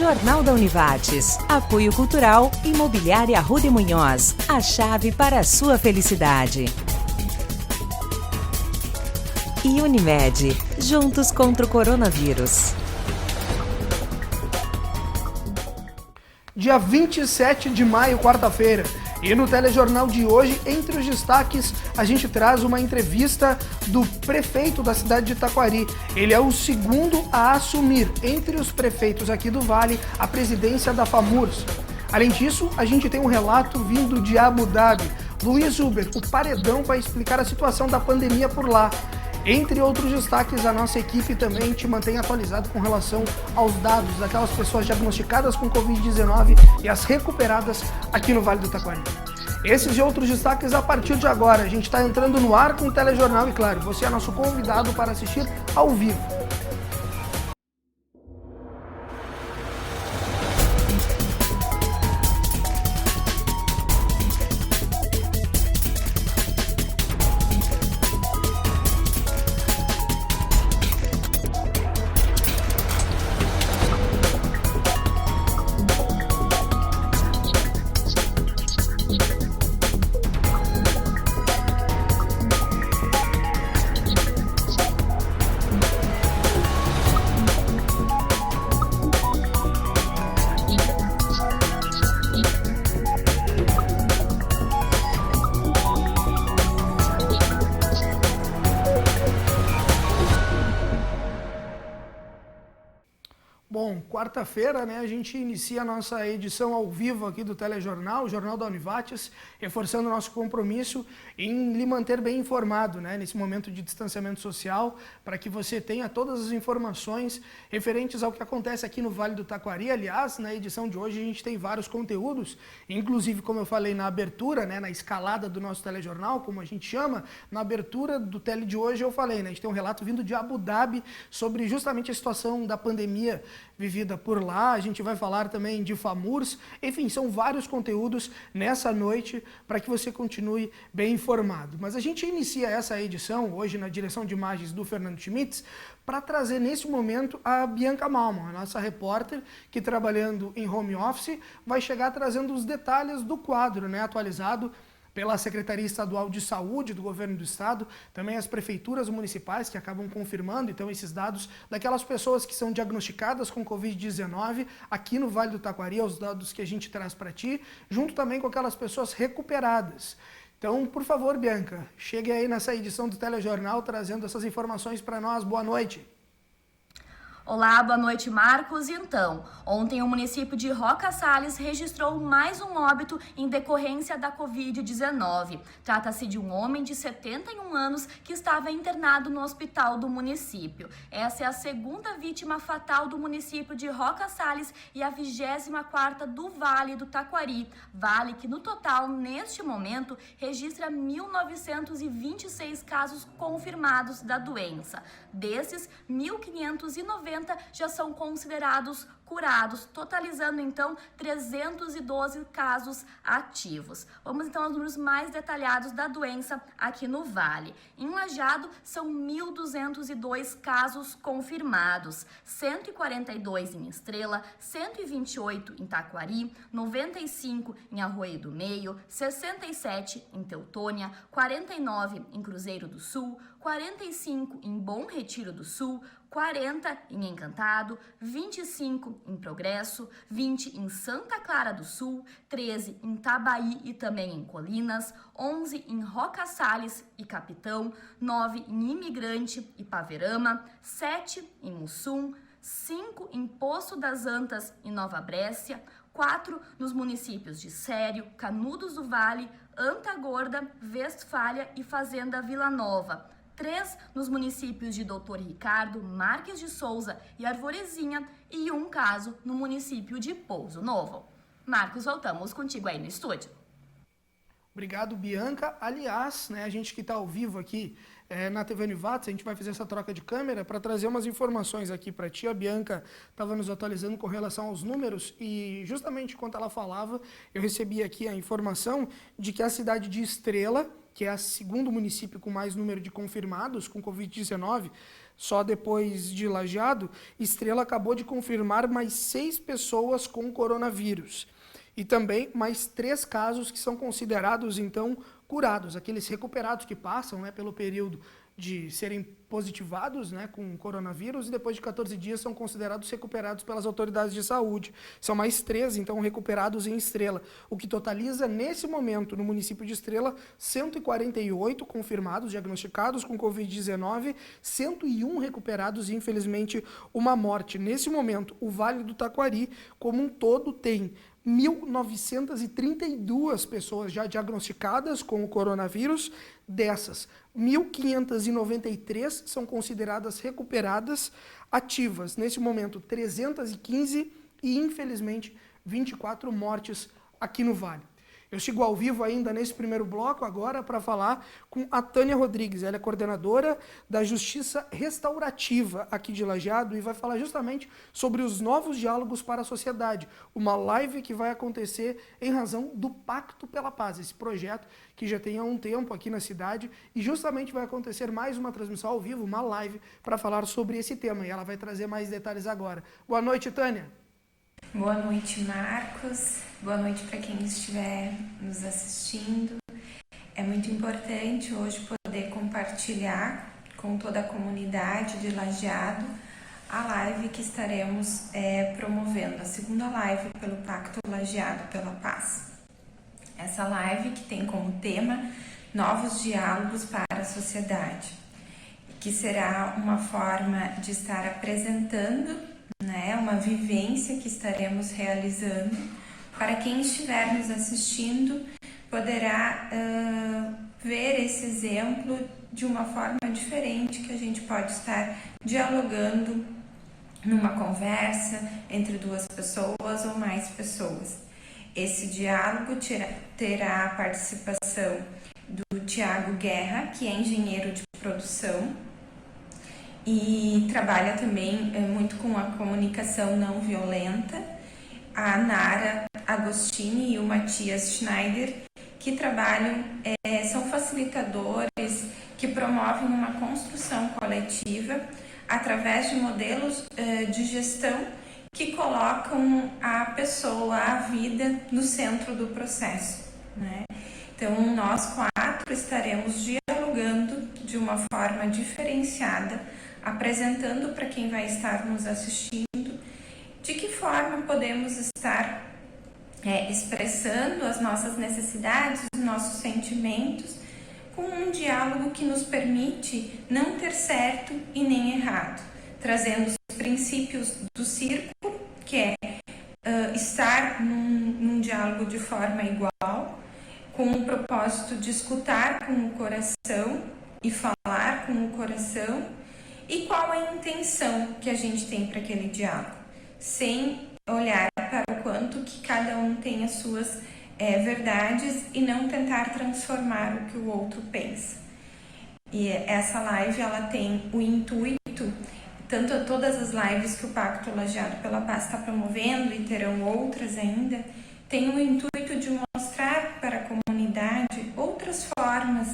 Jornal da Univates. Apoio Cultural, Imobiliária Arruda e Munhoz. A chave para a sua felicidade. E Unimed. Juntos contra o coronavírus. Dia 27 de maio, quarta-feira. E no telejornal de hoje, entre os destaques, a gente traz uma entrevista do prefeito da cidade de Taquari. Ele é o segundo a assumir, entre os prefeitos aqui do Vale, a presidência da FAMURS. Além disso, a gente tem um relato vindo de Abu Dhabi. Luiz Uber, o paredão, vai explicar a situação da pandemia por lá. Entre outros destaques, a nossa equipe também te mantém atualizado com relação aos dados daquelas pessoas diagnosticadas com Covid-19 e as recuperadas aqui no Vale do Taquari. Esses e outros destaques a partir de agora. A gente está entrando no ar com o telejornal e, claro, você é nosso convidado para assistir ao vivo. Bom, quarta-feira, né, a gente inicia a nossa edição ao vivo aqui do telejornal, o Jornal da Univates, reforçando o nosso compromisso em lhe manter bem informado, né, nesse momento de distanciamento social, para que você tenha todas as informações referentes ao que acontece aqui no Vale do Taquari. Aliás, na edição de hoje a gente tem vários conteúdos, inclusive, como eu falei na abertura, né, na escalada do nosso telejornal, como a gente chama, na abertura do tele de hoje eu falei, né, a gente tem um relato vindo de Abu Dhabi sobre justamente a situação da pandemia vivida por lá. A gente vai falar também de FAMURS, enfim, são vários conteúdos nessa noite para que você continue bem informado. Mas a gente inicia essa edição, hoje na direção de imagens do Fernando Schmitz, para trazer nesse momento a Bianca Malman, a nossa repórter, que trabalhando em home office, vai chegar trazendo os detalhes do quadro, né, atualizado pela Secretaria Estadual de Saúde do Governo do Estado, também as prefeituras municipais que acabam confirmando, então, esses dados daquelas pessoas que são diagnosticadas com Covid-19 aqui no Vale do Taquari, os dados que a gente traz para ti, junto também com aquelas pessoas recuperadas. Então, por favor, Bianca, chegue aí nessa edição do telejornal trazendo essas informações para nós. Boa noite. Olá, boa noite, Marcos. Então, ontem o município de Roca Salles registrou mais um óbito em decorrência da Covid-19. Trata-se de um homem de 71 anos que estava internado no hospital do município. Essa é a segunda vítima fatal do município de Roca Salles e a 24ª do Vale do Taquari. Vale que, no total, neste momento, registra 1.926 casos confirmados da doença. Desses, 1.590 já são considerados curados, totalizando então 312 casos ativos. Vamos então aos números mais detalhados da doença aqui no Vale. Em Lajeado são 1.202 casos confirmados, 142 em Estrela, 128 em Taquari, 95 em Arroio do Meio, 67 em Teutônia, 49 em Cruzeiro do Sul, 45 em Bom Retiro do Sul, 40 em Encantado, 25 em Progresso, 20 em Santa Clara do Sul, 13 em Tabaí e também em Colinas, 11 em Roca Salles e Capitão, 9 em Imigrante e Paverama, 7 em Mussum, 5 em Poço das Antas e Nova Brécia, 4 nos municípios de Sério, Canudos do Vale, Anta Gorda, Westfália e Fazenda Vila Nova, 3 nos municípios de Doutor Ricardo, Marques de Souza e Arvorezinha e um caso no município de Pouso Novo. Marcos, voltamos contigo aí no estúdio. Obrigado, Bianca. Aliás, né, a gente que está ao vivo aqui na TV Univates, a gente vai fazer essa troca de câmera para trazer umas informações aqui para ti. A Bianca estava nos atualizando com relação aos números e justamente enquanto ela falava, eu recebi aqui a informação de que a cidade de Estrela, que é o segundo município com mais número de confirmados com Covid-19, Só depois de Lajeado, Estrela acabou de confirmar mais 6 pessoas com coronavírus. E também mais 3 casos que são considerados, então, curados. Aqueles recuperados que passam, né, pelo período de serem positivados, né, com coronavírus, e depois de 14 dias são considerados recuperados pelas autoridades de saúde. São mais 3, então, recuperados em Estrela, o que totaliza, nesse momento, no município de Estrela, 148 confirmados, diagnosticados com Covid-19, 101 recuperados e, infelizmente, uma morte. Nesse momento, o Vale do Taquari, como um todo, tem 1.932 pessoas já diagnosticadas com o coronavírus. Dessas, 1.593 são consideradas recuperadas, ativas. Nesse momento, 315 e, infelizmente, 24 mortes aqui no Vale. Eu sigo ao vivo ainda nesse primeiro bloco agora para falar com a Tânia Rodrigues. Ela é coordenadora da Justiça Restaurativa aqui de Lajeado e vai falar justamente sobre os novos diálogos para a sociedade. Uma live que vai acontecer em razão do Pacto pela Paz, esse projeto que já tem há um tempo aqui na cidade, e justamente vai acontecer mais uma transmissão ao vivo, uma live, para falar sobre esse tema. E ela vai trazer mais detalhes agora. Boa noite, Tânia. Boa noite, Marcos. Boa noite para quem estiver nos assistindo. É muito importante hoje poder compartilhar com toda a comunidade de Lajeado a live que estaremos promovendo, a segunda live pelo Pacto Lajeado pela Paz. Essa live que tem como tema Novos Diálogos para a Sociedade, que será uma forma de estar apresentando, né, uma vivência que estaremos realizando. Para quem estiver nos assistindo, poderá ver esse exemplo de uma forma diferente, que a gente pode estar dialogando numa conversa entre 2 pessoas ou mais pessoas. Esse diálogo terá a participação do Tiago Guerra, que é engenheiro de produção, e trabalha também muito com a comunicação não violenta, a Nara Agostini e o Matias Schneider, que trabalham, são facilitadores que promovem uma construção coletiva através de modelos de gestão que colocam a pessoa, a vida, no centro do processo, né? Então, nós 4 estaremos dialogando de uma forma diferenciada, apresentando para quem vai estar nos assistindo de que forma podemos estar expressando as nossas necessidades, os nossos sentimentos, com um diálogo que nos permite não ter certo e nem errado, trazendo os princípios do círculo, que é estar num diálogo de forma igual, com o propósito de escutar com o coração e falar com o coração, e qual a intenção que a gente tem para aquele diálogo, sem olhar para o quanto que cada um tem as suas verdades e não tentar transformar o que o outro pensa. E essa live, ela tem o intuito, tanto todas as lives que o Pacto Lajeado pela Paz está promovendo, e terão outras ainda, tem o intuito de mostrar para a comunidade outras formas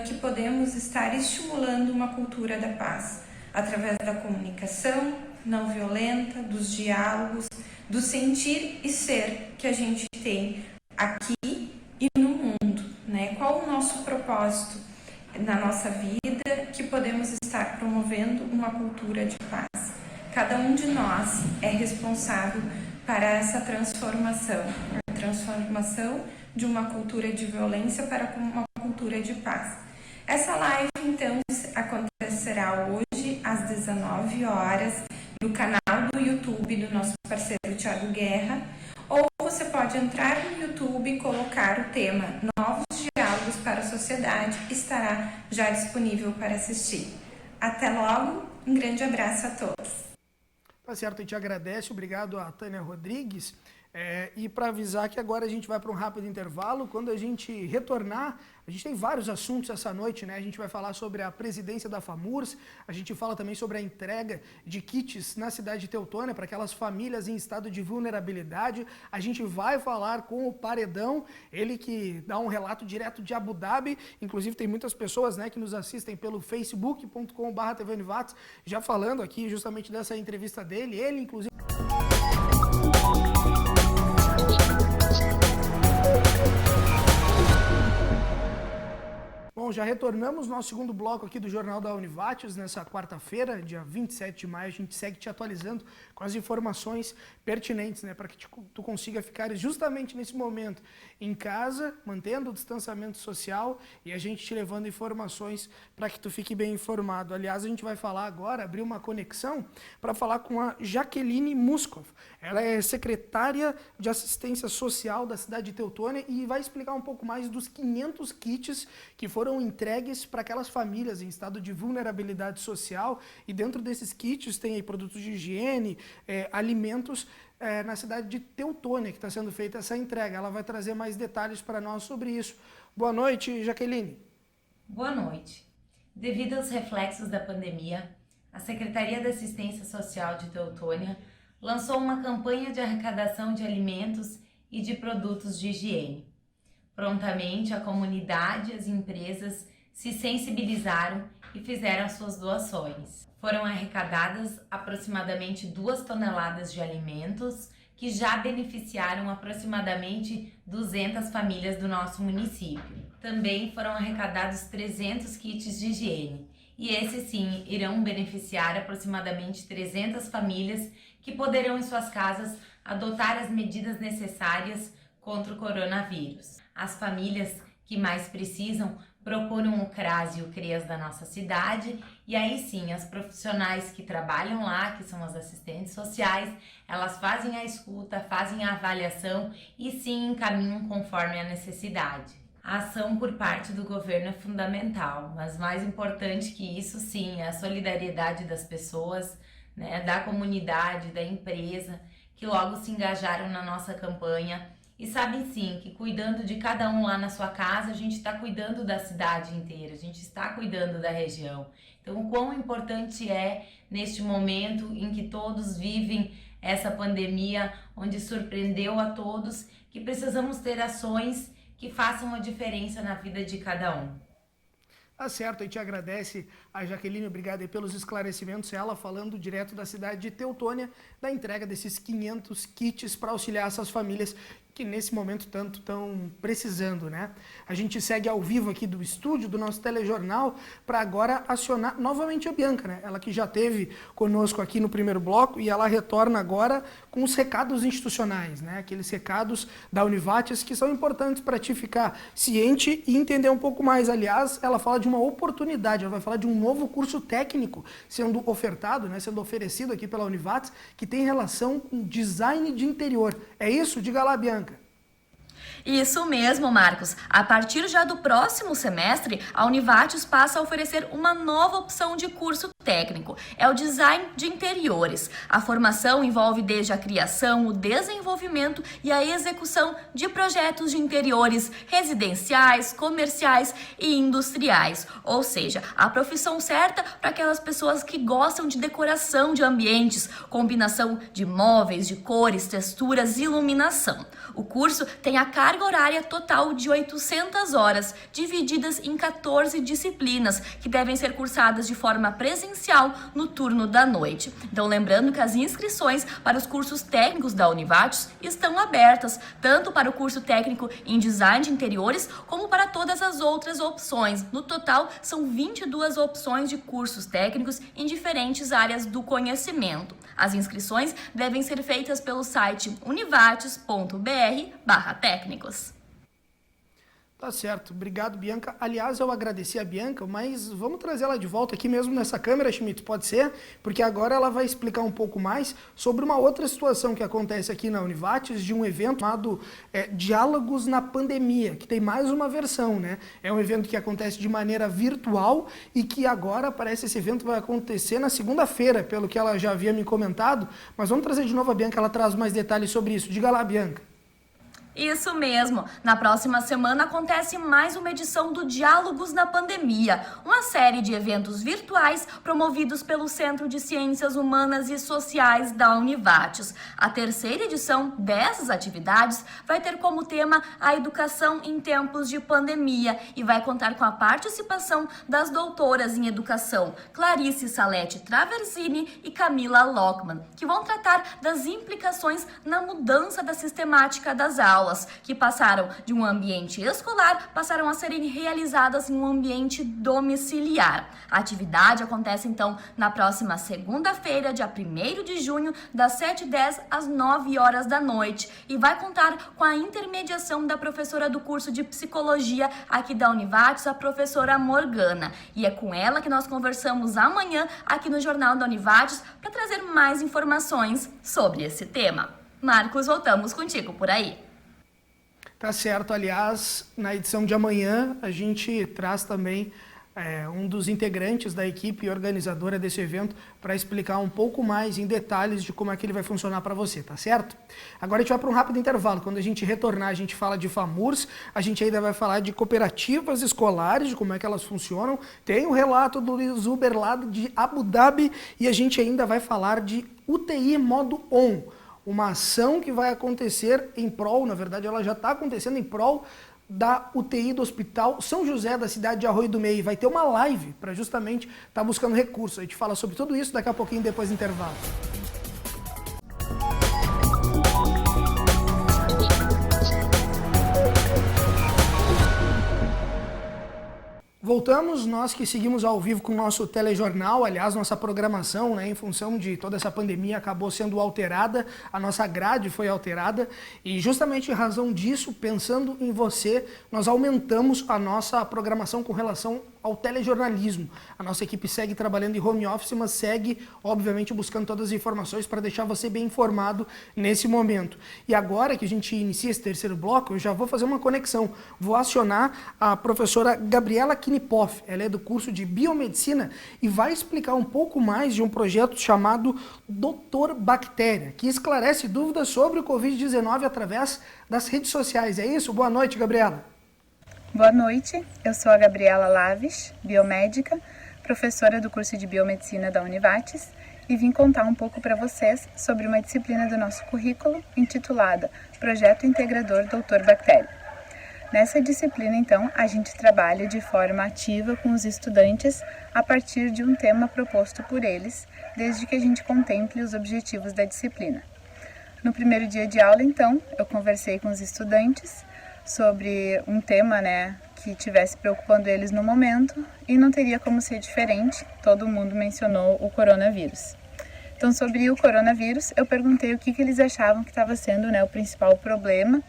que podemos estar estimulando uma cultura da paz, através da comunicação não violenta, dos diálogos, do sentir e ser que a gente tem aqui e no mundo, né? Qual o nosso propósito na nossa vida, que podemos estar promovendo uma cultura de paz. Cada um de nós é responsável para essa transformação, a transformação de uma cultura de violência para uma cultura de paz. Essa live, então, acontecerá hoje às 19 horas no canal do YouTube do nosso parceiro Tiago Guerra, ou você pode entrar no YouTube e colocar o tema Novos Diálogos para a Sociedade, estará já disponível para assistir. Até logo, um grande abraço a todos. Tá certo, a gente agradece, obrigado a Tânia Rodrigues. E para avisar que agora a gente vai para um rápido intervalo. Quando a gente retornar, a gente tem vários assuntos essa noite, né? A gente vai falar sobre a presidência da FAMURS, a gente fala também sobre a entrega de kits na cidade de Teutônia para aquelas famílias em estado de vulnerabilidade. A gente vai falar com o Paredão, ele que dá um relato direto de Abu Dhabi. Inclusive tem muitas pessoas, né, que nos assistem pelo facebook.com/TV Univates, já falando aqui justamente dessa entrevista dele. Ele, inclusive... Bom, já retornamos no nosso segundo bloco aqui do Jornal da Univates, nessa quarta-feira, dia 27 de maio. A gente segue te atualizando com as informações pertinentes, né, para que tu consiga ficar justamente nesse momento em casa, mantendo o distanciamento social e a gente te levando informações para que tu fique bem informado. Aliás, a gente vai falar agora, abrir uma conexão para falar com a Jaqueline Muskov. Ela é secretária de Assistência Social da cidade de Teutônia e vai explicar um pouco mais dos 500 kits que foram entregues para aquelas famílias em estado de vulnerabilidade social, e dentro desses kits tem aí produtos de higiene, alimentos, na cidade de Teutônia que está sendo feita essa entrega. Ela vai trazer mais detalhes para nós sobre isso. Boa noite, Jaqueline. Boa noite. Devido aos reflexos da pandemia, a Secretaria da Assistência Social de Teutônia lançou uma campanha de arrecadação de alimentos e de produtos de higiene. Prontamente, a comunidade e as empresas se sensibilizaram e fizeram suas doações. Foram arrecadadas aproximadamente 2 toneladas de alimentos que já beneficiaram aproximadamente 200 famílias do nosso município. Também foram arrecadados 300 kits de higiene, e esses sim irão beneficiar aproximadamente 300 famílias que poderão em suas casas adotar as medidas necessárias contra o coronavírus. As famílias que mais precisam procuram o CRAS e o CREAS da nossa cidade, e aí sim, as profissionais que trabalham lá, que são as assistentes sociais, elas fazem a escuta, fazem a avaliação e sim encaminham conforme a necessidade. A ação por parte do governo é fundamental, mas mais importante que isso sim é a solidariedade das pessoas, né, da comunidade, da empresa, que logo se engajaram na nossa campanha. E sabem sim que cuidando de cada um lá na sua casa, a gente está cuidando da cidade inteira, a gente está cuidando da região. Então, o quão importante é neste momento em que todos vivem essa pandemia, onde surpreendeu a todos, que precisamos ter ações que façam a diferença na vida de cada um. Tá certo, a gente agradece a Jaqueline, obrigado aí pelos esclarecimentos, ela falando direto da cidade de Teutônia, da entrega desses 500 kits para auxiliar essas famílias que nesse momento tanto estão precisando, né? A gente segue ao vivo aqui do estúdio, do nosso telejornal, para agora acionar novamente a Bianca, né? Ela que já esteve conosco aqui no primeiro bloco e ela retorna agora com os recados institucionais, né? Aqueles recados da Univates que são importantes para ti ficar ciente e entender um pouco mais. Aliás, ela fala de uma oportunidade, ela vai falar de um novo curso técnico sendo ofertado, né? Sendo oferecido aqui pela Univates, que tem relação com design de interior. É isso? Diga lá, Bianca. Isso mesmo, Marcos. A partir já do próximo semestre, a Univates passa a oferecer uma nova opção de curso técnico. É o design de interiores. A formação envolve desde a criação, o desenvolvimento e a execução de projetos de interiores residenciais, comerciais e industriais. Ou seja, a profissão certa para aquelas pessoas que gostam de decoração de ambientes, combinação de móveis, de cores, texturas e iluminação. O curso tem a carga horária total de 800 horas, divididas em 14 disciplinas, que devem ser cursadas de forma presencial no turno da noite. Então, lembrando que as inscrições para os cursos técnicos da Univates estão abertas, tanto para o curso técnico em design de interiores, como para todas as outras opções. No total, são 22 opções de cursos técnicos em diferentes áreas do conhecimento. As inscrições devem ser feitas pelo site univates.br/técnicos. Tá certo, obrigado, Bianca. Aliás, eu agradeci a Bianca, mas vamos trazer ela de volta aqui mesmo nessa câmera, Schmidt, pode ser? Porque agora ela vai explicar um pouco mais sobre uma outra situação que acontece aqui na Univates, de um evento chamado Diálogos na Pandemia, que tem mais uma versão, né? É um evento que acontece de maneira virtual e que agora parece esse evento vai acontecer na segunda-feira, pelo que ela já havia me comentado, mas vamos trazer de novo a Bianca, ela traz mais detalhes sobre isso. Diga lá, Bianca. Isso mesmo. Na próxima semana acontece mais uma edição do Diálogos na Pandemia, uma série de eventos virtuais promovidos pelo Centro de Ciências Humanas e Sociais da Univates. A terceira edição dessas atividades vai ter como tema a educação em tempos de pandemia e vai contar com a participação das doutoras em educação Clarice Salete Traversini e Camila Lockman, que vão tratar das implicações na mudança da sistemática das aulas, que passaram de um ambiente escolar, passaram a serem realizadas em um ambiente domiciliar. A atividade acontece, então, na próxima segunda-feira, dia 1º de junho, das 7h10 às 9h da noite, e vai contar com a intermediação da professora do curso de Psicologia aqui da Univates, a professora Morgana. E é com ela que nós conversamos amanhã aqui no Jornal da Univates para trazer mais informações sobre esse tema. Marcos, voltamos contigo por aí. Tá certo, aliás, na edição de amanhã a gente traz também um dos integrantes da equipe organizadora desse evento para explicar um pouco mais em detalhes de como é que ele vai funcionar para você, tá certo? Agora a gente vai para um rápido intervalo. Quando a gente retornar, a gente fala de FAMURS, a gente ainda vai falar de cooperativas escolares, de como é que elas funcionam, tem o relato do Uber lá de Abu Dhabi e a gente ainda vai falar de UTI modo ON, uma ação que vai acontecer em prol, na verdade ela já está acontecendo em prol da UTI do Hospital São José da cidade de Arroio do Meio. Vai ter uma live para justamente estar buscando recursos. A gente fala sobre tudo isso daqui a pouquinho depois do intervalo. Voltamos, nós que seguimos ao vivo com o nosso telejornal, aliás, nossa programação, né, em função de toda essa pandemia, acabou sendo alterada, a nossa grade foi alterada e justamente em razão disso, pensando em você, nós aumentamos a nossa programação com relação ao telejornalismo. A nossa equipe segue trabalhando em home office, mas segue, obviamente, buscando todas as informações para deixar você bem informado nesse momento. E agora que a gente inicia esse terceiro bloco, eu já vou fazer uma conexão. Vou acionar a professora Gabriela Knipoff. Ela é do curso de Biomedicina e vai explicar um pouco mais de um projeto chamado Doutor Bactéria, que esclarece dúvidas sobre o Covid-19 através das redes sociais. É isso? Boa noite, Gabriela. Boa noite, eu sou a Gabriela Laves, biomédica, professora do curso de Biomedicina da Univates e vim contar um pouco para vocês sobre uma disciplina do nosso currículo intitulada Projeto Integrador Doutor Bactéria. Nessa disciplina, então, a gente trabalha de forma ativa com os estudantes a partir de um tema proposto por eles, desde que a gente contemple os objetivos da disciplina. No primeiro dia de aula, então, eu conversei com os estudantes sobre um tema, que estivesse preocupando eles no momento e não teria como ser diferente, todo mundo mencionou o coronavírus. Então, sobre o coronavírus, eu perguntei o que eles achavam que estava sendo o principal problema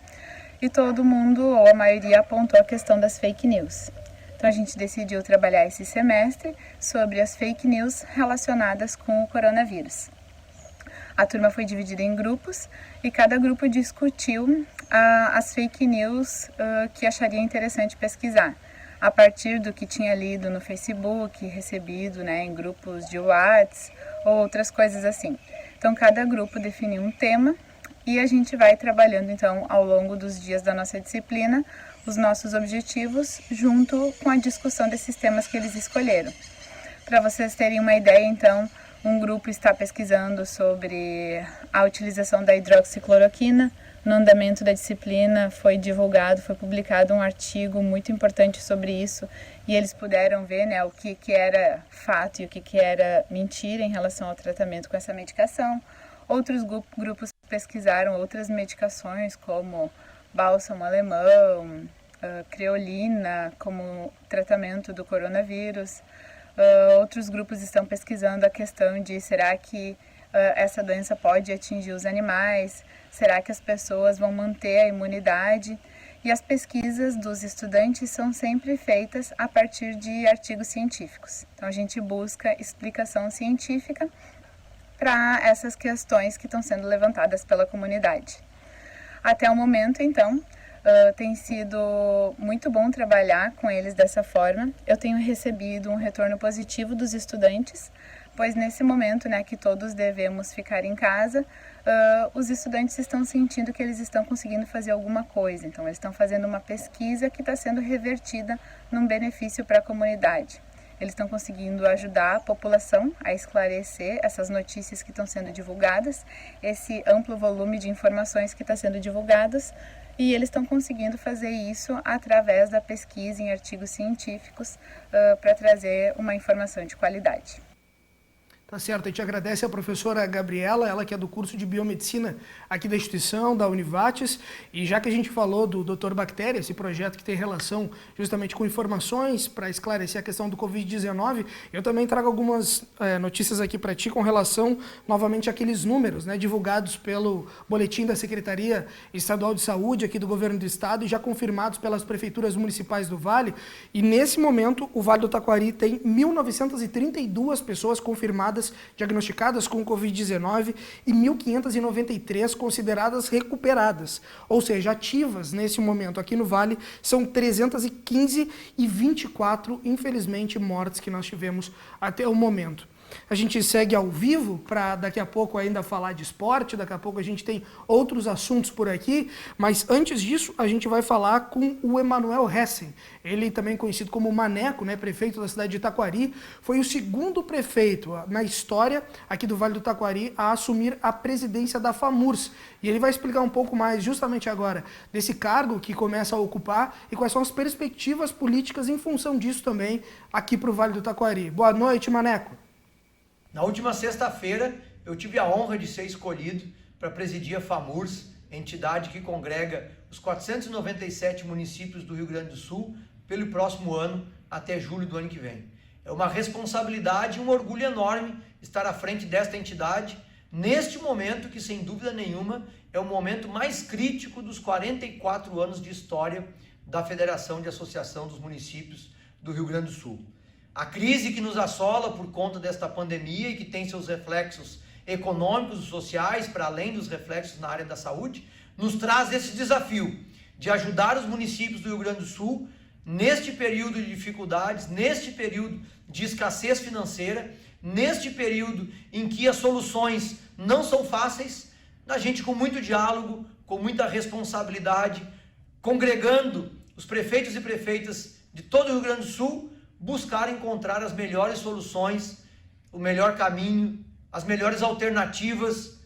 e todo mundo, ou a maioria, apontou a questão das fake news. Então, a gente decidiu trabalhar esse semestre sobre as fake news relacionadas com o coronavírus. A turma foi dividida em grupos e cada grupo discutiu as fake news que acharia interessante pesquisar, a partir do que tinha lido no Facebook, recebido em grupos de WhatsApp ou outras coisas assim. Então, cada grupo definiu um tema e a gente vai trabalhando, então, ao longo dos dias da nossa disciplina, os nossos objetivos junto com a discussão desses temas que eles escolheram. Para vocês terem uma ideia, então, um grupo está pesquisando sobre a utilização da hidroxicloroquina. No andamento da disciplina foi publicado um artigo muito importante sobre isso e eles puderam ver o que era fato e o que era mentira em relação ao tratamento com essa medicação. Outros grupos pesquisaram outras medicações como bálsamo alemão, creolina como tratamento do coronavírus. Outros grupos estão pesquisando a questão de será que essa doença pode atingir os animais, será que as pessoas vão manter a imunidade? E as pesquisas dos estudantes são sempre feitas a partir de artigos científicos. Então, a gente busca explicação científica para essas questões que estão sendo levantadas pela comunidade. Até o momento, então, tem sido muito bom trabalhar com eles dessa forma. Eu tenho recebido um retorno positivo dos estudantes, pois nesse momento, né, que todos devemos ficar em casa, os estudantes estão sentindo que eles estão conseguindo fazer alguma coisa. Então, eles estão fazendo uma pesquisa que está sendo revertida num benefício para a comunidade. Eles estão conseguindo ajudar a população a esclarecer essas notícias que estão sendo divulgadas, esse amplo volume de informações que está sendo divulgadas, e eles estão conseguindo fazer isso através da pesquisa em artigos científicos para trazer uma informação de qualidade. Tá certo, a gente agradece a professora Gabriela, ela que é do curso de Biomedicina aqui da instituição, da Univates, e já que a gente falou do Dr. Bactéria, esse projeto que tem relação justamente com informações para esclarecer a questão do Covid-19, eu também trago algumas notícias aqui para ti com relação, novamente, àqueles números, né, divulgados pelo boletim da Secretaria Estadual de Saúde aqui do Governo do Estado e já confirmados pelas prefeituras municipais do Vale, e nesse momento o Vale do Taquari tem 1.932 pessoas confirmadas diagnosticadas com Covid-19 e 1.593 consideradas recuperadas, ou seja, ativas nesse momento aqui no Vale são 315 e 24, infelizmente, mortes que nós tivemos até o momento. A gente segue ao vivo para daqui a pouco ainda falar de esporte, daqui a pouco a gente tem outros assuntos por aqui, mas antes disso a gente vai falar com o Emanuel Hessen. Ele também conhecido como Maneco, né, prefeito da cidade de Taquari, foi o segundo prefeito na história aqui do Vale do Taquari a assumir a presidência da FAMURS. E ele vai explicar um pouco mais justamente agora desse cargo que começa a ocupar e quais são as perspectivas políticas em função disso também aqui para o Vale do Taquari. Boa noite, Maneco. Na última sexta-feira, eu tive a honra de ser escolhido para presidir a FAMURS, entidade que congrega os 497 municípios do Rio Grande do Sul, pelo próximo ano, até julho do ano que vem. É uma responsabilidade e um orgulho enorme estar à frente desta entidade, neste momento que, sem dúvida nenhuma, é o momento mais crítico dos 44 anos de história da Federação de Associação dos Municípios do Rio Grande do Sul. A crise que nos assola por conta desta pandemia e que tem seus reflexos econômicos e sociais, para além dos reflexos na área da saúde, nos traz esse desafio de ajudar os municípios do Rio Grande do Sul neste período de dificuldades, neste período de escassez financeira, neste período em que as soluções não são fáceis, a gente com muito diálogo, com muita responsabilidade, congregando os prefeitos e prefeitas de todo o Rio Grande do Sul, buscar encontrar as melhores soluções, o melhor caminho, as melhores alternativas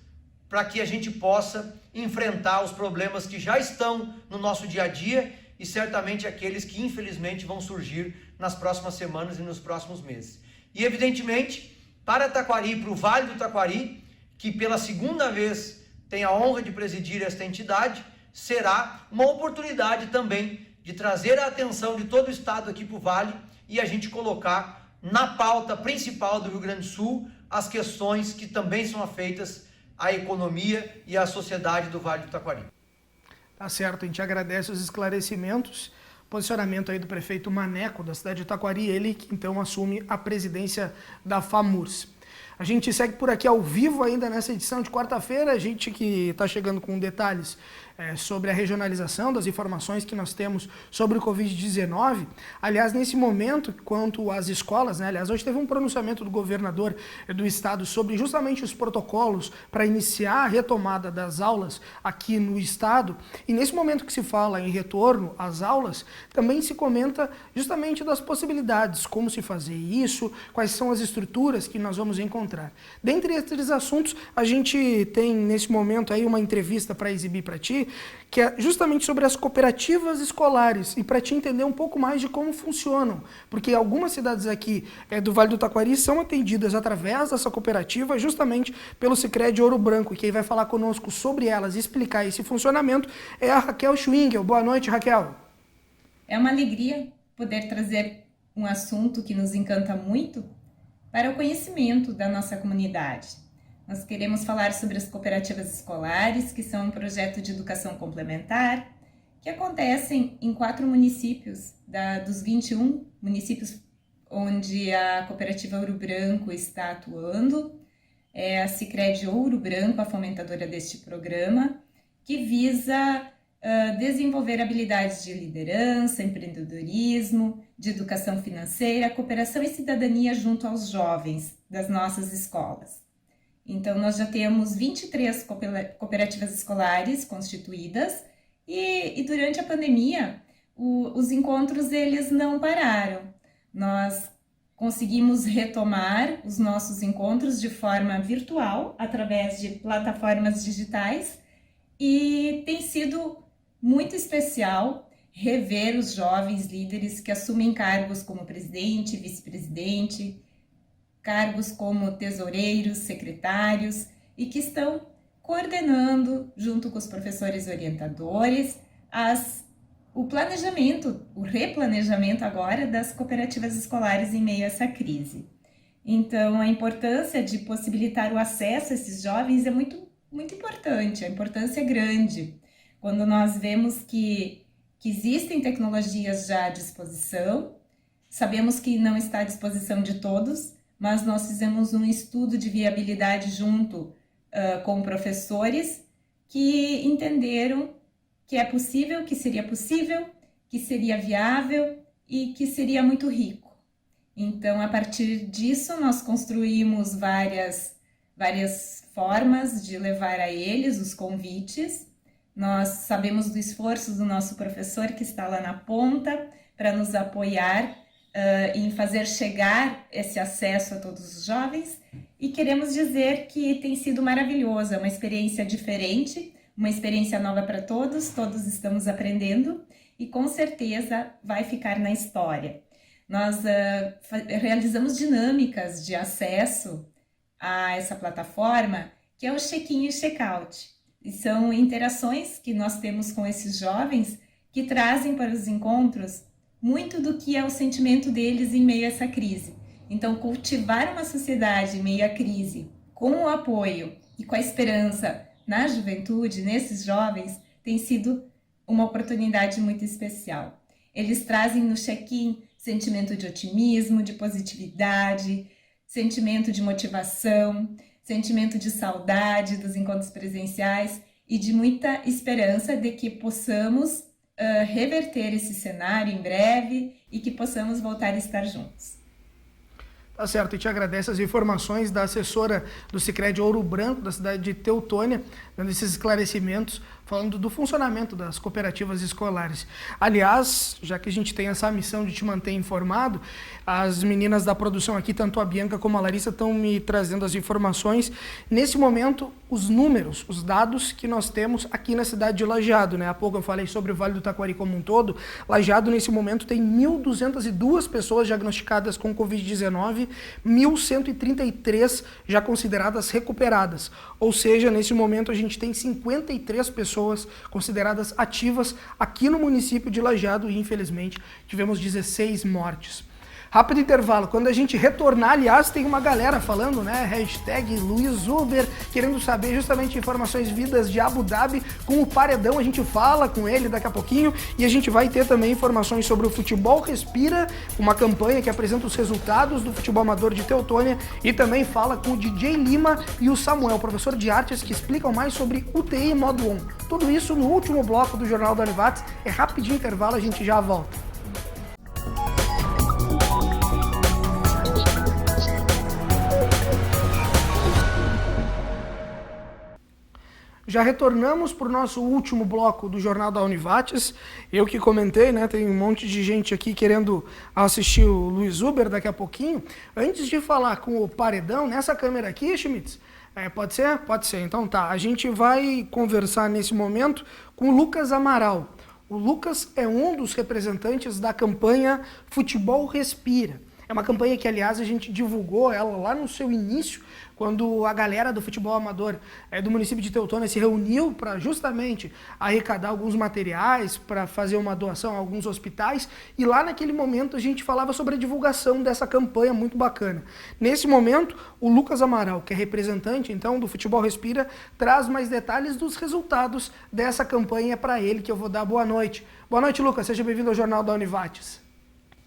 para que a gente possa enfrentar os problemas que já estão no nosso dia a dia e certamente aqueles que infelizmente vão surgir nas próximas semanas e nos próximos meses. E evidentemente, para Taquari, para o Vale do Taquari, que pela segunda vez tem a honra de presidir esta entidade, será uma oportunidade também de trazer a atenção de todo o estado aqui para o Vale e a gente colocar na pauta principal do Rio Grande do Sul as questões que também são afeitas à economia e à sociedade do Vale do Taquari. Tá certo, a gente agradece os esclarecimentos, posicionamento aí do prefeito Maneco da cidade de Taquari, ele que então assume a presidência da FAMURS. A gente segue por aqui ao vivo ainda nessa edição de quarta-feira, a gente que está chegando com detalhes sobre a regionalização das informações que nós temos sobre o Covid-19. Aliás, nesse momento, quanto às escolas, né? Aliás, hoje teve um pronunciamento do governador do estado sobre justamente os protocolos para iniciar a retomada das aulas aqui no estado. E nesse momento que se fala em retorno às aulas, também se comenta justamente das possibilidades, como se fazer isso, quais são as estruturas que nós vamos encontrar. Dentre esses assuntos, a gente tem nesse momento aí uma entrevista para exibir para ti, que é justamente sobre as cooperativas escolares e para te entender um pouco mais de como funcionam, porque algumas cidades aqui do Vale do Taquari são atendidas através dessa cooperativa justamente pelo Sicredi Ouro Branco, e quem vai falar conosco sobre elas e explicar esse funcionamento é a Raquel Schwingel. Boa noite, Raquel. É uma alegria poder trazer um assunto que nos encanta muito para o conhecimento da nossa comunidade. Nós queremos falar sobre as cooperativas escolares, que são um projeto de educação complementar, que acontecem em 4 municípios, dos 21 municípios onde a cooperativa Ouro Branco está atuando. É a Sicredi Ouro Branco, a fomentadora deste programa, que visa desenvolver habilidades de liderança, empreendedorismo, de educação financeira, cooperação e cidadania junto aos jovens das nossas escolas. Então, nós já temos 23 cooperativas escolares constituídas e durante a pandemia, os encontros eles não pararam. Nós conseguimos retomar os nossos encontros de forma virtual, através de plataformas digitais, e tem sido muito especial rever os jovens líderes que assumem cargos como presidente, vice-presidente, cargos como tesoureiros, secretários, e que estão coordenando, junto com os professores orientadores, o planejamento, o replanejamento agora das cooperativas escolares em meio a essa crise. Então, a importância de possibilitar o acesso a esses jovens é muito, muito importante, a importância é grande. Quando nós vemos que existem tecnologias já à disposição, sabemos que não está à disposição de todos, mas nós fizemos um estudo de viabilidade junto com professores que entenderam que é possível, que seria viável e que seria muito rico. Então, a partir disso, nós construímos várias formas de levar a eles os convites. Nós sabemos do esforço do nosso professor que está lá na ponta para nos apoiar em fazer chegar esse acesso a todos os jovens, e queremos dizer que tem sido maravilhoso, é uma experiência diferente, uma experiência nova para todos estamos aprendendo e com certeza vai ficar na história. Nós realizamos dinâmicas de acesso a essa plataforma, que é o check-in e check-out. E são interações que nós temos com esses jovens que trazem para os encontros muito do que é o sentimento deles em meio a essa crise. Então, cultivar uma sociedade em meio à crise, com o apoio e com a esperança na juventude, nesses jovens, tem sido uma oportunidade muito especial. Eles trazem no check-in sentimento de otimismo, de positividade, sentimento de motivação, sentimento de saudade dos encontros presenciais e de muita esperança de que possamos reverter esse cenário em breve e que possamos voltar a estar juntos. Tá certo, e te agradeço as informações da assessora do Sicredi Ouro Branco, da cidade de Teutônia, dando esses esclarecimentos, falando do funcionamento das cooperativas escolares. Aliás, já que a gente tem essa missão de te manter informado, as meninas da produção aqui, tanto a Bianca como a Larissa, estão me trazendo as informações. Nesse momento, os números, os dados que nós temos aqui na cidade de Lajeado, né? Há pouco eu falei sobre o Vale do Taquari como um todo. Lajeado, nesse momento, tem 1.202 pessoas diagnosticadas com Covid-19, 1.133 já consideradas recuperadas. Ou seja, nesse momento a gente tem 53 pessoas consideradas ativas aqui no município de Lajeado e, infelizmente, tivemos 16 mortes. Rápido intervalo. Quando a gente retornar, aliás, tem uma galera falando, né? Hashtag Luiz Uber, querendo saber justamente informações vidas de Abu Dhabi com o Paredão. A gente fala com ele daqui a pouquinho e a gente vai ter também informações sobre o Futebol Respira, uma campanha que apresenta os resultados do futebol amador de Teutônia, e também fala com o DJ Lima e o Samuel, professor de artes, que explicam mais sobre UTI Modo 1. Tudo isso no último bloco do Jornal da Univates. É rapidinho intervalo, a gente já volta. Já retornamos para o nosso último bloco do Jornal da Univates. Eu que comentei, né? Tem um monte de gente aqui querendo assistir o Luiz Uber daqui a pouquinho. Antes de falar com o Paredão, nessa câmera aqui, Schmitz, pode ser? Pode ser. Então tá, a gente vai conversar nesse momento com o Lucas Amaral. O Lucas é um dos representantes da campanha Futebol Respira. É uma campanha que, aliás, a gente divulgou ela lá no seu início, quando a galera do futebol amador do município de Teutônia se reuniu para justamente arrecadar alguns materiais, para fazer uma doação a alguns hospitais, e lá naquele momento a gente falava sobre a divulgação dessa campanha muito bacana. Nesse momento, o Lucas Amaral, que é representante então do Futebol Respira, traz mais detalhes dos resultados dessa campanha para ele, que eu vou dar boa noite. Boa noite, Lucas, seja bem-vindo ao Jornal da Univates.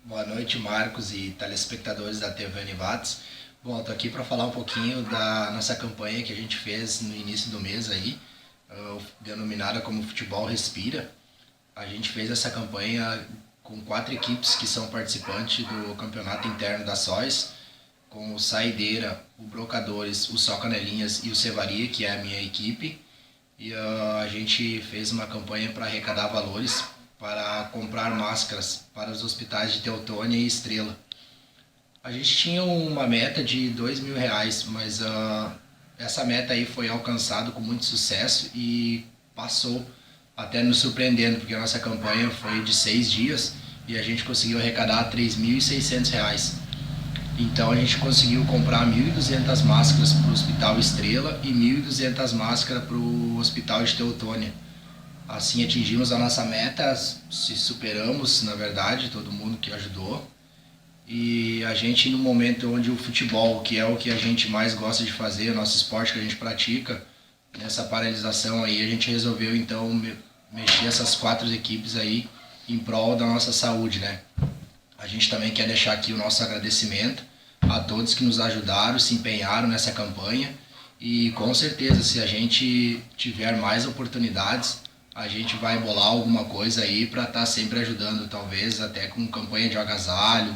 Boa noite, Marcos e telespectadores da TV Univates. Bom, estou aqui para falar um pouquinho da nossa campanha que a gente fez no início do mês aí, denominada como Futebol Respira. A gente fez essa campanha com 4 equipes que são participantes do campeonato interno da SOS, com o Saideira, o Brocadores, o Só Canelinhas e o Cevaria, que é a minha equipe. E a gente fez uma campanha para arrecadar valores para comprar máscaras para os hospitais de Teutônia e Estrela. A gente tinha uma meta de R$2.000, mas essa meta aí foi alcançada com muito sucesso e passou até nos surpreendendo, porque a nossa campanha foi de 6 dias e a gente conseguiu arrecadar R$3.600. Então a gente conseguiu comprar 1.200 máscaras para o Hospital Estrela e 1.200 máscaras para o Hospital de Teutônia. Assim atingimos a nossa meta, se superamos, na verdade, todo mundo que ajudou. E a gente, no momento onde o futebol, que é o que a gente mais gosta de fazer, o nosso esporte que a gente pratica, nessa paralisação aí, a gente resolveu então mexer essas 4 equipes aí em prol da nossa saúde, né? A gente também quer deixar aqui o nosso agradecimento a todos que nos ajudaram, se empenharam nessa campanha, e com certeza, se a gente tiver mais oportunidades, a gente vai bolar alguma coisa aí para estar sempre ajudando, talvez até com campanha de agasalho.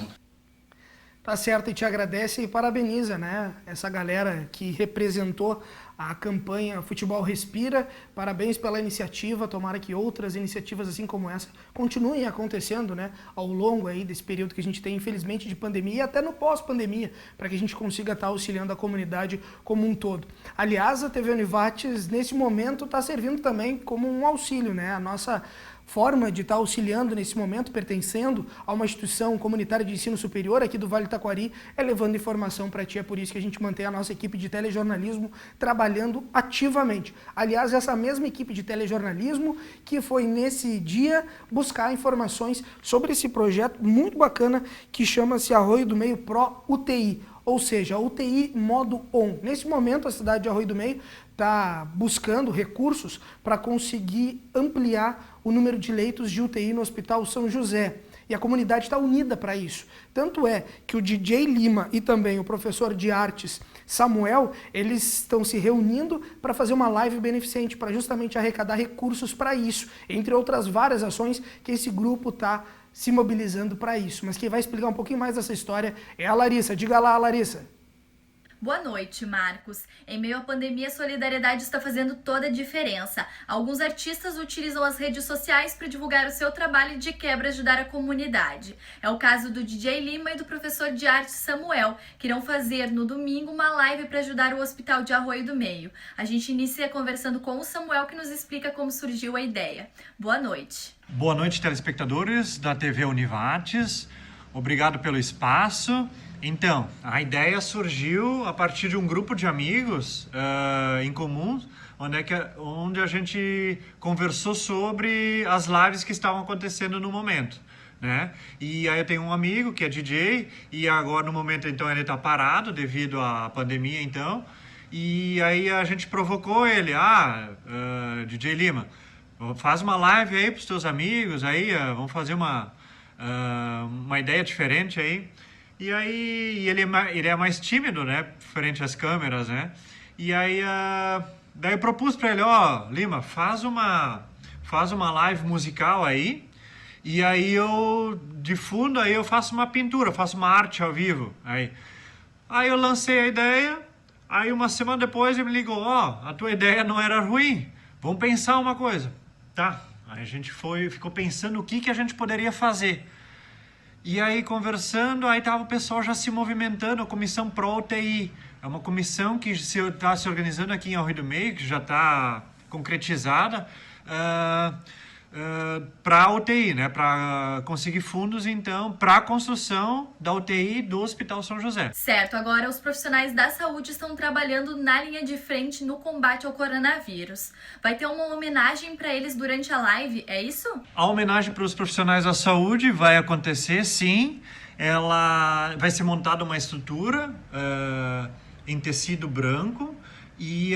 Tá certo, e te agradece e parabeniza, né? Essa galera que representou a campanha Futebol Respira. Parabéns pela iniciativa, tomara que outras iniciativas assim como essa continuem acontecendo, né? Ao longo aí desse período que a gente tem, infelizmente, de pandemia e até no pós-pandemia, para que a gente consiga estar auxiliando a comunidade como um todo. Aliás, a TV Univates, nesse momento, está servindo também como um auxílio, né? A nossa forma de estar auxiliando nesse momento, pertencendo a uma instituição comunitária de ensino superior aqui do Vale do Taquari, é levando informação para ti. É por isso que a gente mantém a nossa equipe de telejornalismo trabalhando ativamente. Aliás, essa mesma equipe de telejornalismo que foi nesse dia buscar informações sobre esse projeto muito bacana que chama-se Arroio do Meio Pro UTI, ou seja, a UTI modo ON. Nesse momento, a cidade de Arroio do Meio está buscando recursos para conseguir ampliar o número de leitos de UTI no Hospital São José. E a comunidade está unida para isso. Tanto é que o DJ Lima e também o professor de artes Samuel, eles estão se reunindo para fazer uma live beneficente, para justamente arrecadar recursos para isso, entre outras várias ações que esse grupo está se mobilizando para isso. Mas quem vai explicar um pouquinho mais dessa história é a Larissa. Diga lá, Larissa. Boa noite, Marcos. Em meio à pandemia, a solidariedade está fazendo toda a diferença. Alguns artistas utilizam as redes sociais para divulgar o seu trabalho e de quebra ajudar a comunidade. É o caso do DJ Lima e do professor de arte Samuel, que irão fazer no domingo uma live para ajudar o Hospital de Arroio do Meio. A gente inicia conversando com o Samuel, que nos explica como surgiu a ideia. Boa noite. Boa noite, telespectadores da TV Univates. Obrigado pelo espaço. Então, a ideia surgiu a partir de um grupo de amigos em comum, onde a gente conversou sobre as lives que estavam acontecendo no momento, né? E aí eu tenho um amigo que é DJ e agora no momento então ele está parado devido à pandemia então, e aí a gente provocou ele, DJ Lima, faz uma live aí para os teus amigos, aí vamos fazer uma ideia diferente aí. E aí ele é mais tímido, né, frente às câmeras, né? E aí daí eu propus para ele, Lima, faz uma live musical aí, e aí eu de fundo aí eu faço uma pintura, faço uma arte ao vivo. Aí eu lancei a ideia, aí uma semana depois ele me ligou, a tua ideia não era ruim, vamos pensar uma coisa. Tá, aí a gente ficou pensando o que a gente poderia fazer. E aí, conversando, aí tava o pessoal já se movimentando, a Comissão Pro UTI. É uma comissão que está se organizando aqui em Arroio do Meio, que já está concretizada, para a UTI, né? Para conseguir fundos, então, para a construção da UTI do Hospital São José. Certo, agora os profissionais da saúde estão trabalhando na linha de frente no combate ao coronavírus. Vai ter uma homenagem para eles durante a live, é isso? A homenagem para os profissionais da saúde vai acontecer, sim. Ela vai ser montada uma estrutura em tecido branco, e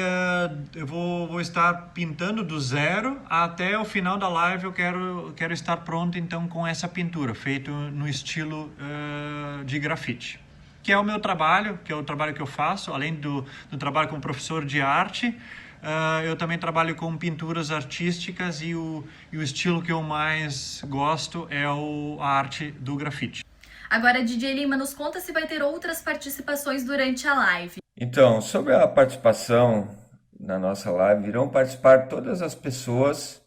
eu vou estar pintando do zero. Até o final da live eu quero estar pronto então com essa pintura, feito no estilo de grafite, que é o meu trabalho, que é o trabalho que eu faço. Além do trabalho como professor de arte, eu também trabalho com pinturas artísticas, e o estilo que eu mais gosto é a arte do grafite. Agora, DJ Lima, nos conta se vai ter outras participações durante a live. Então, sobre a participação na nossa live, irão participar todas as pessoas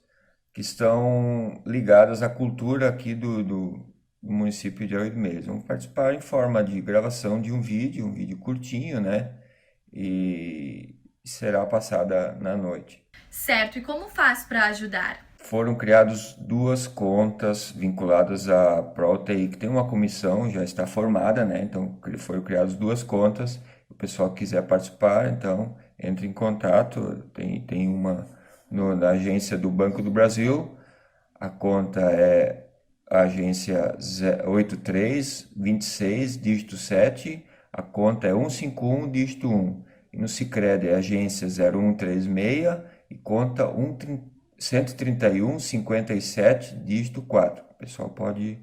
que estão ligadas à cultura aqui do município de Arroio do Meio. Vão participar em forma de gravação de um vídeo curtinho, né? E será passada na noite. Certo, e como faz para ajudar? Foram criadas 2 contas vinculadas à ProUTI, que tem uma comissão, já está formada, né? Então foram criadas 2 contas. O pessoal que quiser participar, então entre em contato. Tem uma na agência do Banco do Brasil. A conta é a agência 8326, dígito 7. A conta é 151, dígito 1. E no Sicredi é a agência 0136 e conta 13157, dígito 4. O pessoal pode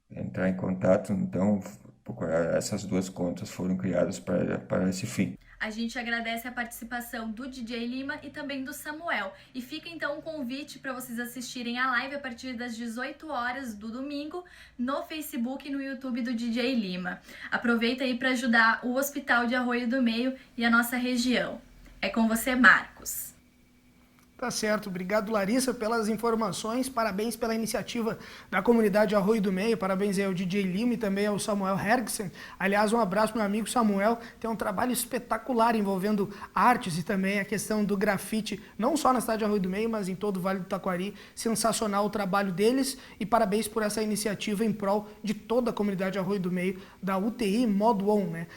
entrar em contato, então, procurar. Essas 2 contas foram criadas para esse fim. A gente agradece a participação do DJ Lima e também do Samuel. E fica então um convite para vocês assistirem a live a partir das 18 horas do domingo no Facebook e no YouTube do DJ Lima. Aproveita aí para ajudar o Hospital de Arroio do Meio e a nossa região. É com você, Marcos. Tá certo, obrigado Larissa pelas informações, parabéns pela iniciativa da comunidade Arroio do Meio, parabéns aí ao DJ Lima e também ao Samuel Hergsen. Aliás, um abraço pro meu amigo Samuel, tem um trabalho espetacular envolvendo artes e também a questão do grafite, não só na cidade de Arroio do Meio, mas em todo o Vale do Taquari. Sensacional o trabalho deles e parabéns por essa iniciativa em prol de toda a comunidade Arroio do Meio, da UTI Modo On, né?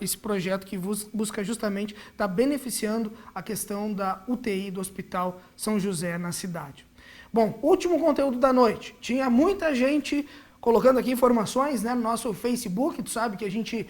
Esse projeto que busca justamente estar beneficiando a questão da UTI do Hospital São José na cidade. Bom, último conteúdo da noite. Tinha muita gente colocando aqui informações, né, no nosso Facebook. Tu sabe que a gente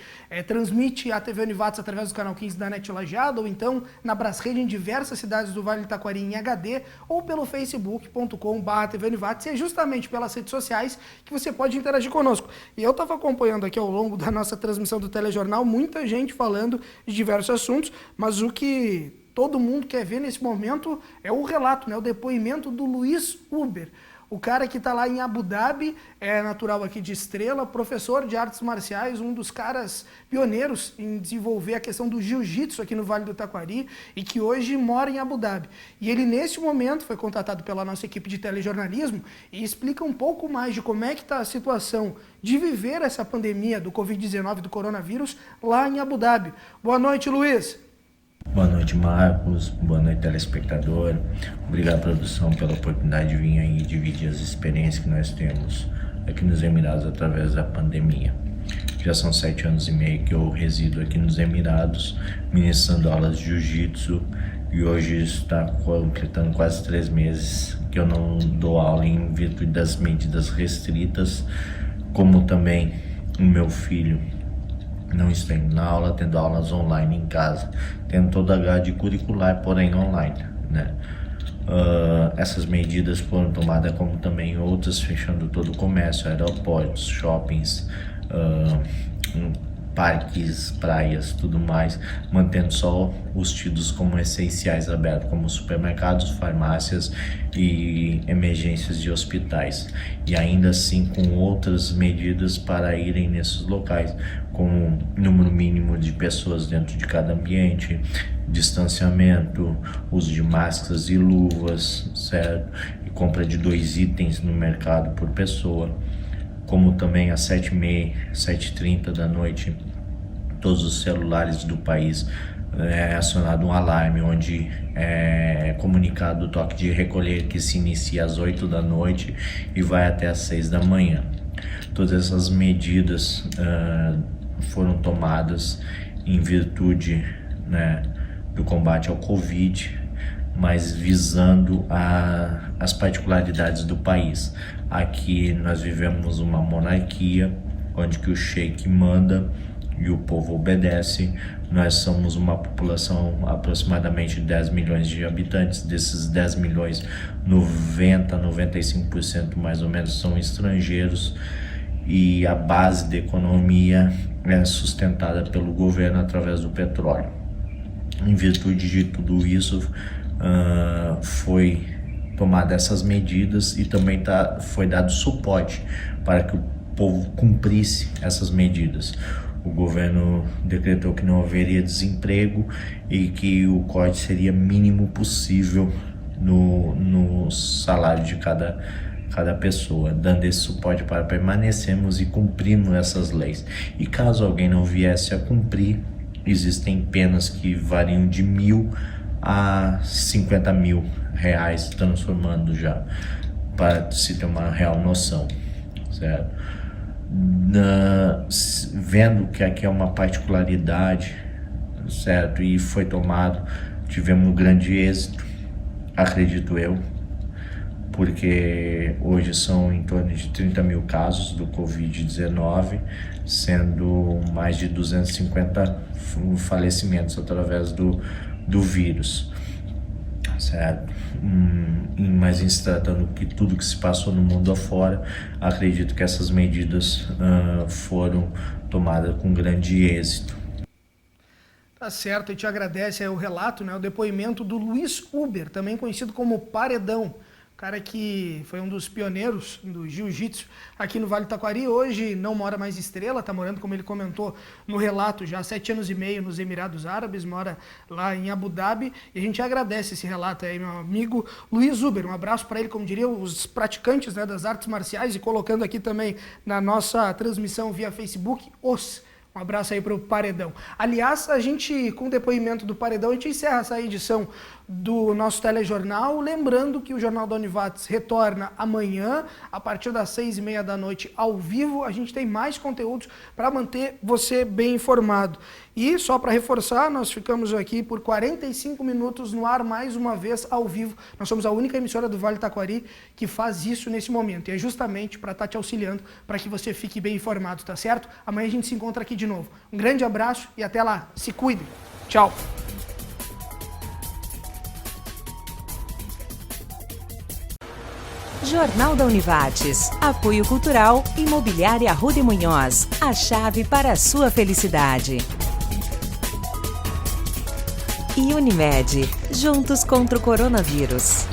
transmite a TV Univates através do canal 15 da NET Lajeado, ou então na Brasrede em diversas cidades do Vale do Taquari em HD, ou pelo facebook.com/TV Univates. E é justamente pelas redes sociais que você pode interagir conosco. E eu estava acompanhando aqui ao longo da nossa transmissão do telejornal, muita gente falando de diversos assuntos, mas o que todo mundo quer ver nesse momento é o relato, né, o depoimento do Luiz Uber. O cara que está lá em Abu Dhabi, é natural aqui de Estrela, professor de artes marciais, um dos caras pioneiros em desenvolver a questão do jiu-jitsu aqui no Vale do Taquari e que hoje mora em Abu Dhabi. E ele, nesse momento, foi contatado pela nossa equipe de telejornalismo e explica um pouco mais de como é que está a situação de viver essa pandemia do Covid-19, do coronavírus, lá em Abu Dhabi. Boa noite, Luiz. Boa noite, Marcos. Boa noite, telespectador. Obrigado, produção, pela oportunidade de vir aí dividir as experiências que nós temos aqui nos Emirados através da pandemia. Já são 7 anos e meio que eu resido aqui nos Emirados, ministrando aulas de jiu-jitsu, e hoje está completando quase 3 meses que eu não dou aula em virtude das medidas restritas, como também o meu filho não está indo na aula, tendo aulas online em casa, tendo toda a grade curricular, porém online, né? Essas medidas foram tomadas, como também outras, fechando todo o comércio, aeroportos, shoppings, parques, praias, tudo mais, mantendo só os tidos como essenciais abertos, como supermercados, farmácias e emergências de hospitais, e ainda assim com outras medidas para irem nesses locais, com número mínimo de pessoas dentro de cada ambiente, distanciamento, uso de máscaras e luvas, certo? E compra de 2 itens no mercado por pessoa, como também às 7h30, 7h30 da noite, todos os celulares do país é acionado um alarme onde é comunicado o toque de recolher, que se inicia às 8 da noite e vai até às 6 da manhã. Todas essas medidas foram tomadas em virtude, né, do combate ao Covid, mas visando as particularidades do país. Aqui nós vivemos uma monarquia, onde que o sheik manda e o povo obedece. Nós somos uma população aproximadamente de 10 milhões de habitantes. Desses 10 milhões, 95% mais ou menos são estrangeiros, e a base da economia é sustentada pelo governo através do petróleo. Em virtude de tudo isso, foi tomada essas medidas e também foi dado suporte para que o povo cumprisse essas medidas. O governo decretou que não haveria desemprego e que o corte seria mínimo possível no salário de cada pessoa, dando esse suporte para permanecermos e cumprirmos essas leis. E caso alguém não viesse a cumprir, existem penas que variam de 1.000 a 50 mil reais, transformando já, para se ter uma real noção, certo? Vendo que aqui é uma particularidade, certo, e foi tomado, tivemos um grande êxito, acredito eu, porque hoje são em torno de 30 mil casos do Covid-19, sendo mais de 250 falecimentos através do vírus, certo? Mas em se tratando de tudo que se passou no mundo afora, acredito que essas medidas foram tomadas com grande êxito. Tá certo, e te agradece aí o relato, né, o depoimento do Luiz Uber, também conhecido como Paredão, cara que foi um dos pioneiros do jiu-jitsu aqui no Vale do Taquari. Hoje não mora mais em Estrela, tá morando, como ele comentou no relato, já há 7 anos e meio nos Emirados Árabes, mora lá em Abu Dhabi, e a gente agradece esse relato aí, meu amigo Luiz Uber. Um abraço para ele, como diriam os praticantes, né, das artes marciais, e colocando aqui também na nossa transmissão via Facebook, um abraço aí para o Paredão. Aliás, a gente, com o depoimento do Paredão, a gente encerra essa edição do nosso telejornal, lembrando que o Jornal da Univates retorna amanhã, a partir das 6h30 da noite, ao vivo. A gente tem mais conteúdos para manter você bem informado. E só para reforçar, nós ficamos aqui por 45 minutos no ar, mais uma vez, ao vivo. Nós somos a única emissora do Vale do Taquari que faz isso nesse momento. E é justamente para estar te auxiliando, para que você fique bem informado, tá certo? Amanhã a gente se encontra aqui de novo. Um grande abraço e até lá. Se cuidem. Tchau. Jornal da Univates. Apoio Cultural, Imobiliária Rude Munhoz. A chave para a sua felicidade. E Unimed. Juntos contra o coronavírus.